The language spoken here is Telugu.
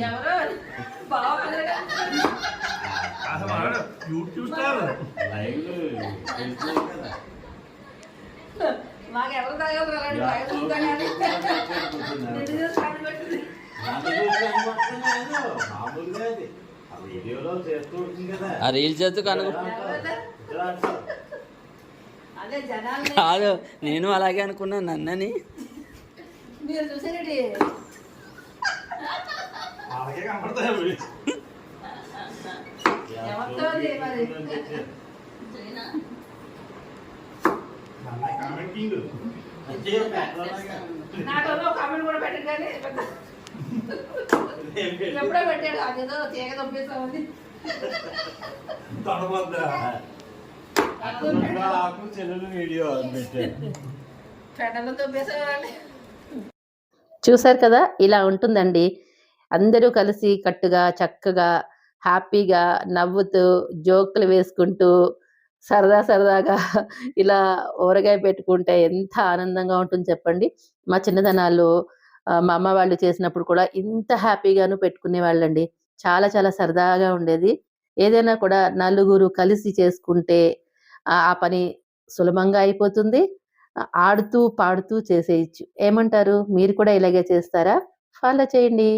ఎవరో బాగా యూట్యూబ్ స్టార్ మాకు ఎవరు తగలరాలండి బయట చూస్తాను ఆ రీల్స్ చేస్తూ కనుక అదే జనాలు కాదు, నేను అలాగే అనుకున్నాను నన్నని. మీరు చూసారండి అలాగే కనపడతాయి. ఎవరితో మరి కామెంటింగ్ నాకు కామెంట్ కూడా పెట్టాడు కానీ ఎప్పుడో పెట్టాడు అదేదో తీగ తొప్పేస్తామని చెల్లెలు వీడియో పెట్టలో తొప్పేసేవాళ్ళని. చూసారు కదా, ఇలా ఉంటుందండి. అందరూ కలిసి కట్టుగా చక్కగా హ్యాపీగా నవ్వుతూ జోకులు వేసుకుంటూ సరదాగా ఇలా ఊరగాయ పెట్టుకుంటే ఎంత ఆనందంగా ఉంటుంది చెప్పండి. మా చిన్నతనాల్లో మా అమ్మ వాళ్ళు చేసినప్పుడు కూడా ఇంత హ్యాపీగాను పెట్టుకునే వాళ్ళండి. చాలా చాలా సరదాగా ఉండేది. ఏదైనా కూడా నలుగురు కలిసి చేసుకుంటే ఆ పని సులభంగా అయిపోతుంది. ఆడుతూ పాడుతూ చేసేయచ్చు. ఏమంటారు? మీరు కూడా ఇలాగే చేస్తారా? ఫాలో చేయండి.